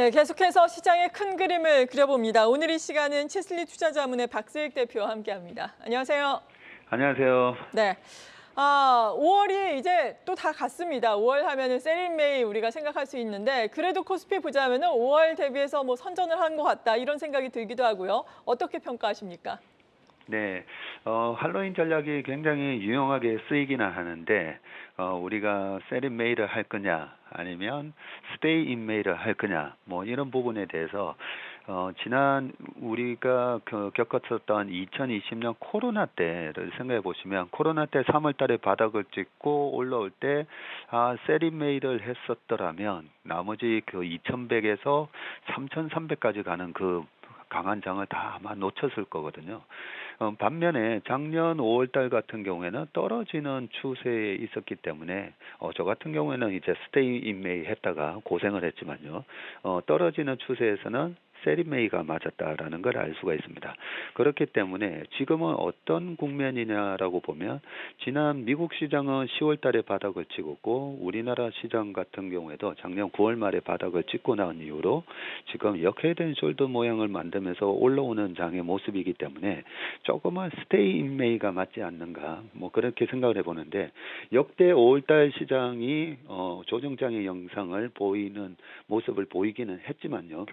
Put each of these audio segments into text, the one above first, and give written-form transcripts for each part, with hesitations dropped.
네, 계속해서 시장의 큰 그림을 그려봅니다. 오늘 이 시간은 치슬리 투자자문의 박세익 대표와 함께합니다. 안녕하세요. 안녕하세요. 네, 5월이 이제 또 다 갔습니다. 5월 하면은 세릴 메이 우리가 생각할 수 있는데 그래도 코스피 보자면은 5월 대비해서 뭐 선전을 한 것 같다 이런 생각이 들기도 하고요. 어떻게 평가하십니까? 네, 할로윈 전략이 굉장히 유용하게 쓰이기는 하는데, 우리가 세린 메이를 할 거냐, 아니면 스테이 인 메이를 할 거냐, 뭐 이런 부분에 대해서, 지난 우리가 겪었었던 2020년 코로나 때를 생각해 보시면, 코로나 때 3월 달에 바닥을 찍고 올라올 때, 세린 메이를 했었더라면, 나머지 그 2100에서 3300까지 가는 그 강한 장을 다 아마 놓쳤을 거거든요. 반면에 작년 5월달 같은 경우에는 떨어지는 추세에 있었기 때문에 저 같은 경우에는 이제 스테이 인 메이 했다가 고생을 했지만요. 떨어지는 추세에서는 세리메이가 맞았다라는 걸 알 수가 있습니다. 그렇기 때문에 지금은 어떤 국면이냐라고 보면 지난 미국 시장은 10월 달에 바닥을 찍었고 우리나라 시장 같은 경우에도 작년 9월 말에 바닥을 찍고 난 이후로 지금 역헤드 숄더 모양을 만들면서 올라오는 장의 모습이기 때문에 조금은 스테이 인 메이가 맞지 않는가 뭐 그렇게 생각을 해보는데 역대 5월달 시장이 조정장의 영상을 보이는 모습을 보이기는 했지만요.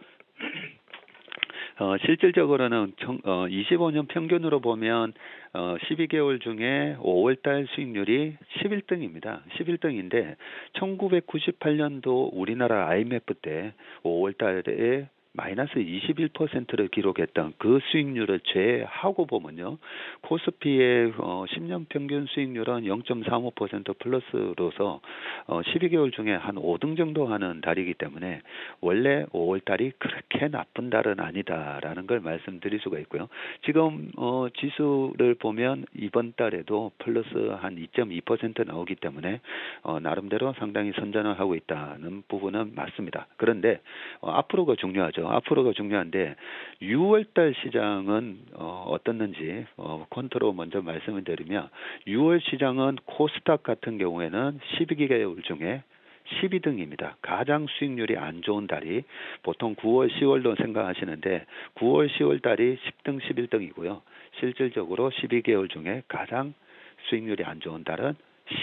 실질적으로는 25년 평균으로 보면 12개월 중에 5월달 수익률이 11등입니다. 11등인데 1998년도 우리나라 IMF 때 5월달에 마이너스 21%를 기록했던 그 수익률을 제하고 보면요. 코스피의 10년 평균 수익률은 0.35% 플러스로서 12개월 중에 한 5등 정도 하는 달이기 때문에 원래 5월 달이 그렇게 나쁜 달은 아니다라는 걸 말씀드릴 수가 있고요. 지금 지수를 보면 이번 달에도 플러스 한 2.2% 나오기 때문에 나름대로 상당히 선전을 하고 있다는 부분은 맞습니다. 그런데 앞으로가 중요하죠. 앞으로가 중요한데 6월달 시장은 어떻는지 컨트롤 먼저 말씀을 드리면 6월 시장은 코스닥 같은 경우에는 12개월 중에 12등입니다. 가장 수익률이 안 좋은 달이 보통 9월, 10월로 생각하시는데 9월, 10월 달이 10등, 11등이고요. 실질적으로 12개월 중에 가장 수익률이 안 좋은 달은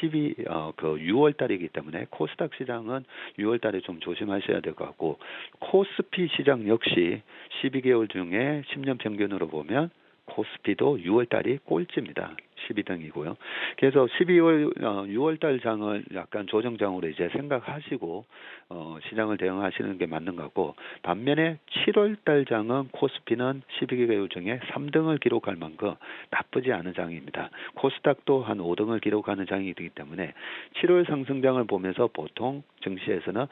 6월 달이기 때문에 코스닥 시장은 6월 달에 좀 조심하셔야 될 것 같고 코스피 시장 역시 12개월 중에 10년 평균으로 보면 코스피도 6월 달이 꼴찌입니다. 12등이고요. 그래서 6월 달 장을 약간 조정장으로 이제 생각하시고 시장을 대응하시는 게 맞는 것 같고 반면에 7월 달 장은 코스피는 12개월 중에 3등을 기록할 만큼 나쁘지 않은 장입니다. 코스닥도 한 5등을 기록하는 장이기 때문에 7월 상승장을 보면서 보통 증시에서는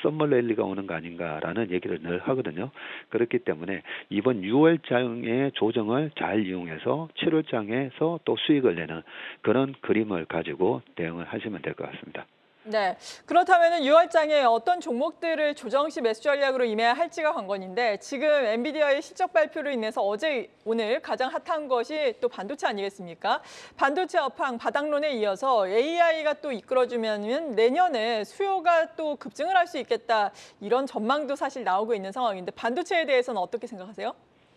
썸머 랠리가 오는 거 아닌가라는 얘기를 늘 하거든요. 그렇기 때문에 이번 6월 장의 조정을 잘 이용해서 7월 장에서 또 수익을 내는 그런 그림을 가지고 대응을 하시면 될 것 같습니다. 네, 그렇다면 6월장에 어떤 종목들을 조정 시 매수 전략으로 임해야 할지가 관건인데 지금 엔비디아의 실적 발표로 인해서 어제 오늘 가장 핫한 것이 또 반도체 아니겠습니까? 반도체 업황 바닥론에 이어서 AI가 또 이끌어주면 내년에 수요가 또 급증을 할 수 있겠다 이런 전망도 사실 나오고 있는 상황인데 반도체에 대해서는 어떻게 생각하세요?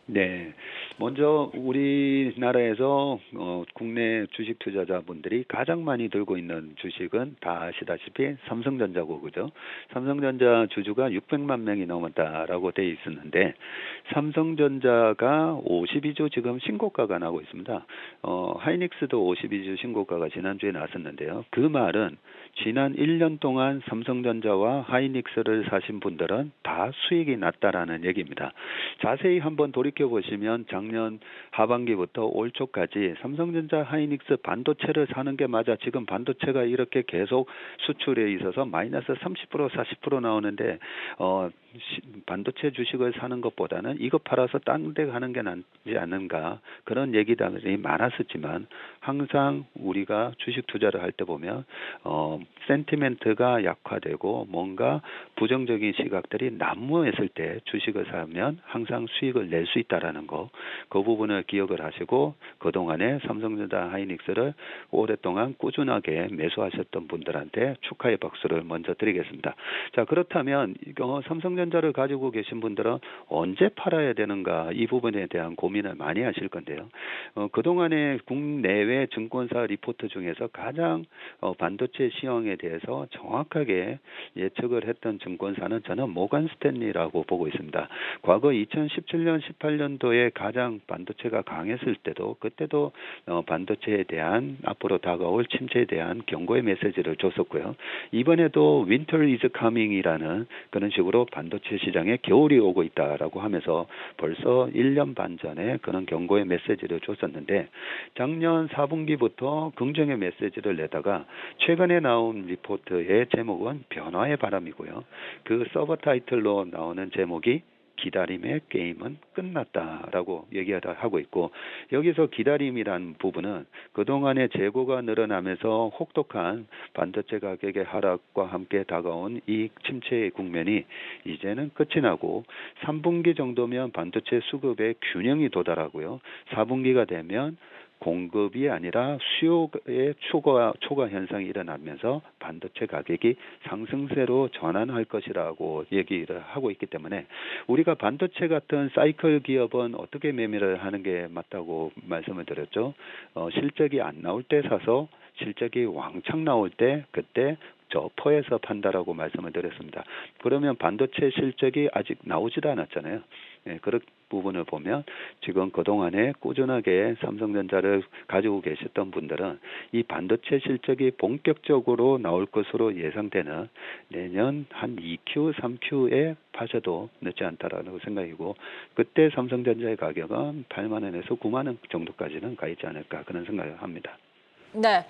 네, 먼저 우리나라에서 국내 주식 투자자분들이 가장 많이 들고 있는 주식은 다 아시다시피 삼성전자고 그죠? 삼성전자 주주가 600만 명이 넘었다라고 돼 있었는데 삼성전자가 52주 지금 신고가가 나고 있습니다. 하이닉스도 52주 신고가가 지난주에 나왔었는데요. 그 말은 지난 1년 동안 삼성전자와 하이닉스를 사신 분들은 다 수익이 났다라는 얘기입니다. 자세히 한번 돌이켜 보시면 작년 하반기부터 올 초까지 삼성전자, 하이닉스 반도체를 사는 게 맞아 지금 반도체가 이렇게 계속 수출에 있어서 마이너스 30% 40% 나오는데 반도체 주식을 사는 것보다는 이거 팔아서 딴 데 가는 게 낫지 않는가 그런 얘기들이 많았었지만 항상 우리가 주식 투자를 할 때 보면 센티멘트가 약화되고 뭔가 부정적인 시각들이 난무했을 때 주식을 사면 항상 수익을 낼 수 있다라는 거, 그 부분을 기억을 하시고 그동안에 삼성전자 하이닉스를 오랫동안 꾸준하게 매수하셨던 분들한테 축하의 박수를 먼저 드리겠습니다. 자, 그렇다면 삼성전자 삼성전자를 가지고 계신 분들은 언제 팔아야 되는가 이 부분에 대한 고민을 많이 하실 건데요. 그동안에 국내외 증권사 리포트 중에서 가장 반도체 시황에 대해서 정확하게 예측을 했던 증권사는 저는 모건 스탠리라고 보고 있습니다. 과거 2017년, 18년도에 가장 반도체가 강했을 때도 그때도 반도체에 대한 앞으로 다가올 침체에 대한 경고의 메시지를 줬었고요. 이번에도 Winter is coming이라는 그런 식으로 반도체 시장에 겨울이 오고 있다라고 하면서 벌써 1년 반 전에 그런 경고의 메시지를 줬었는데 작년 4분기부터 긍정의 메시지를 내다가 최근에 나온 리포트의 제목은 변화의 바람이고요. 그 서버 타이틀로 나오는 제목이 기다림의 게임은 끝났다라고 얘기하고 있고 여기서 기다림이란 부분은 그동안의 재고가 늘어나면서 혹독한 반도체 가격의 하락과 함께 다가온 이 침체의 국면이 이제는 끝이 나고 3분기 정도면 반도체 수급의 균형이 도달하고요. 4분기가 되면 공급이 아니라 수요의 초과 현상이 일어나면서 반도체 가격이 상승세로 전환할 것이라고 얘기를 하고 있기 때문에 우리가 반도체 같은 사이클 기업은 어떻게 매매를 하는 게 맞다고 말씀을 드렸죠. 실적이 안 나올 때 사서 실적이 왕창 나올 때 그때 저퍼에서 판다라고 말씀을 드렸습니다. 그러면 반도체 실적이 아직 나오지도 않았잖아요. 그런 부분을 보면 지금 그동안에 꾸준하게 삼성전자를 가지고 계셨던 분들은 이 반도체 실적이 본격적으로 나올 것으로 예상되는 내년 한 2Q, 3Q에 파셔도 늦지 않다라는 생각이고 그때 삼성전자의 가격은 8만 원에서 9만 원 정도까지는 가 있지 않을까 그런 생각을 합니다. 네.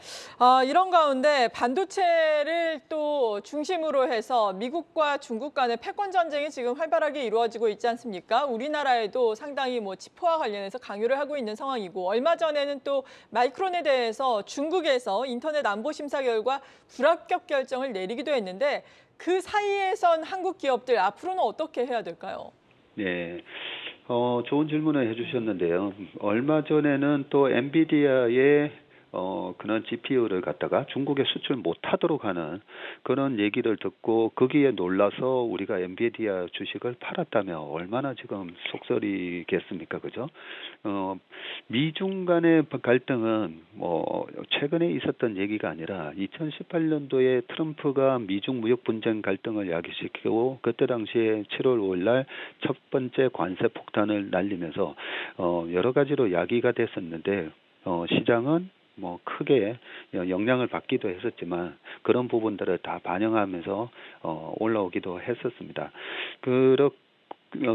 이런 가운데 반도체를 또 중심으로 해서 미국과 중국 간의 패권 전쟁이 지금 활발하게 이루어지고 있지 않습니까? 우리나라에도 상당히 뭐 치포와 관련해서 강요를 하고 있는 상황이고 얼마 전에는 또 마이크론에 대해서 중국에서 인터넷 안보 심사 결과 불합격 결정을 내리기도 했는데 그 사이에선 한국 기업들 앞으로는 어떻게 해야 될까요? 네. 좋은 질문을 해주셨는데요. 얼마 전에는 또 엔비디아의 그런 GPU를 갖다가 중국에 수출 못하도록 하는 그런 얘기를 듣고 거기에 놀라서 우리가 엔비디아 주식을 팔았다면 얼마나 지금 속설이겠습니까, 그죠? 미중 간의 갈등은 뭐 최근에 있었던 얘기가 아니라 2018년도에 트럼프가 미중 무역 분쟁 갈등을 야기시키고 그때 당시에 7월 5일날 첫 번째 관세 폭탄을 날리면서 여러 가지로 야기가 됐었는데 시장은 뭐 크게 영향을 받기도 했었지만 그런 부분들을 다 반영하면서 올라오기도 했었습니다.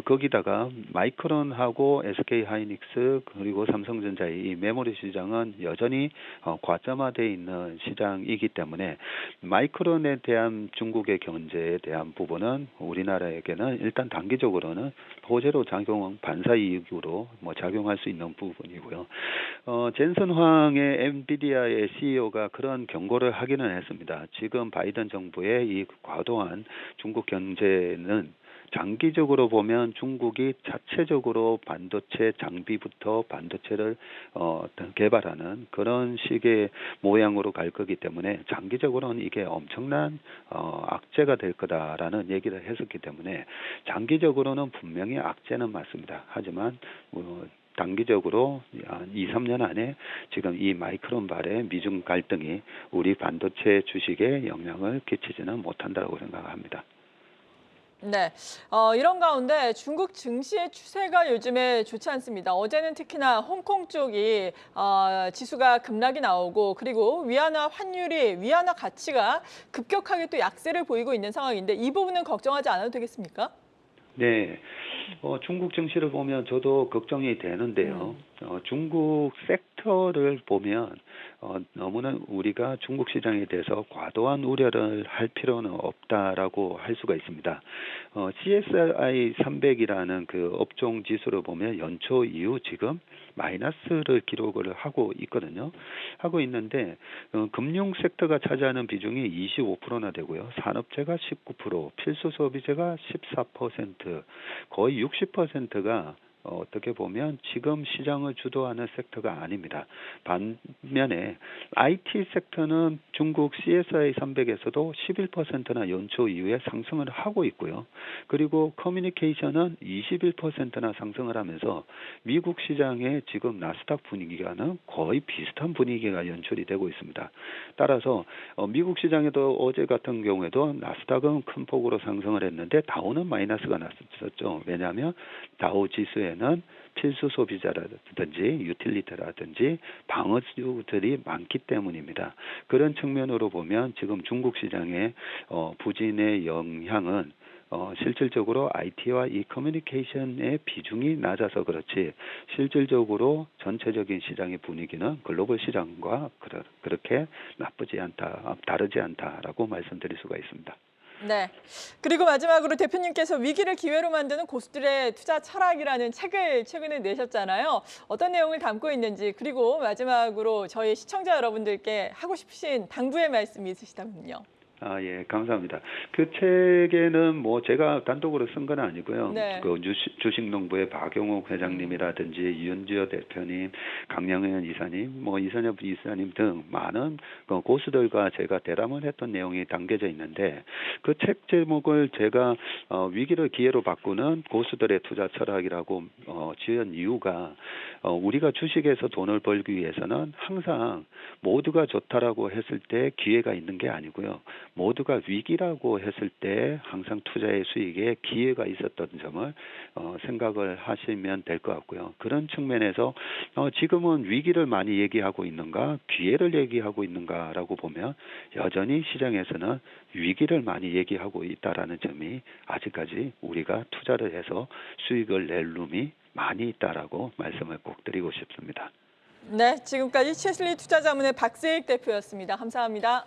거기다가 마이크론하고 SK 하이닉스 그리고 삼성전자의 이 메모리 시장은 여전히 과점화되어 있는 시장이기 때문에 마이크론에 대한 중국의 견제에 대한 부분은 우리나라에게는 일단 단기적으로는 호재로 작용 반사 이익으로 뭐 작용할 수 있는 부분이고요. 젠슨 황의 엔비디아의 CEO가 그런 경고를 하기는 했습니다. 지금 바이든 정부의 이 과도한 중국 견제는 장기적으로 보면 중국이 자체적으로 반도체 장비부터 반도체를 개발하는 그런 식의 모양으로 갈 거기 때문에 장기적으로는 이게 엄청난 악재가 될 거다라는 얘기를 했었기 때문에 장기적으로는 분명히 악재는 맞습니다. 하지만 단기적으로 한 2, 3년 안에 지금 이 마이크론 발의 미중 갈등이 우리 반도체 주식에 영향을 끼치지는 못한다고 생각합니다. 네, 이런 가운데 중국 증시의 추세가 요즘에 좋지 않습니다. 어제는 특히나 홍콩 쪽이 지수가 급락이 나오고 그리고 위안화 가치가 급격하게 또 약세를 보이고 있는 상황인데 이 부분은 걱정하지 않아도 되겠습니까? 네, 중국 증시를 보면 저도 걱정이 되는데요. 중국 섹터를 보면 너무나 우리가 중국 시장에 대해서 과도한 우려를 할 필요는 없다라고 할 수가 있습니다. CSI 300이라는 그 업종 지수를 보면 연초 이후 지금 마이너스를 기록을 하고 있거든요. 하고 있는데 금융 섹터가 차지하는 비중이 25%나 되고요. 산업재가 19%, 필수 소비재가 14%, 거의 60%가 어떻게 보면 지금 시장을 주도하는 섹터가 아닙니다. 반면에 IT 섹터는 중국 CSI 300에서도 11%나 연초 이후에 상승을 하고 있고요. 그리고 커뮤니케이션은 21%나 상승을 하면서 미국 시장의 지금 나스닥 분위기와는 거의 비슷한 분위기가 연출이 되고 있습니다. 따라서 미국 시장에도 어제 같은 경우에도 나스닥은 큰 폭으로 상승을 했는데 다우는 마이너스가 났었죠. 왜냐하면 다우 지수에는 필수 소비자라든지 유틸리티라든지 방어주들이 많기 때문입니다. 그런 측면으로 보면 지금 중국 시장의 부진의 영향은 실질적으로 IT와 이 커뮤니케이션의 비중이 낮아서 그렇지 실질적으로 전체적인 시장의 분위기는 글로벌 시장과 그렇게 나쁘지 않다, 다르지 않다라고 말씀드릴 수가 있습니다. 네. 그리고 마지막으로 대표님께서 위기를 기회로 만드는 고수들의 투자 철학이라는 책을 최근에 내셨잖아요. 어떤 내용을 담고 있는지, 그리고 마지막으로 저희 시청자 여러분들께 하고 싶으신 당부의 말씀이 있으시다면요. 예, 감사합니다. 그 책에는 뭐 제가 단독으로 쓴 건 아니고요. 네. 그 주식농부의 박용욱 회장님이라든지 윤지호 대표님, 강영현 이사님, 뭐 이선엽 이사님 등 많은 그 고수들과 제가 대담을 했던 내용이 담겨져 있는데 그 책 제목을 제가 위기를 기회로 바꾸는 고수들의 투자 철학이라고 지은 이유가 우리가 주식에서 돈을 벌기 위해서는 항상 모두가 좋다라고 했을 때 기회가 있는 게 아니고요. 모두가 위기라고 했을 때 항상 투자의 수익에 기회가 있었던 점을 생각을 하시면 될 것 같고요. 그런 측면에서 지금은 위기를 많이 얘기하고 있는가, 기회를 얘기하고 있는가라고 보면 여전히 시장에서는 위기를 많이 얘기하고 있다라는 점이 아직까지 우리가 투자를 해서 수익을 낼 룸이 많이 있다라고 말씀을 꼭 드리고 싶습니다. 네, 지금까지 채슬리 투자자문의 박세익 대표였습니다. 감사합니다.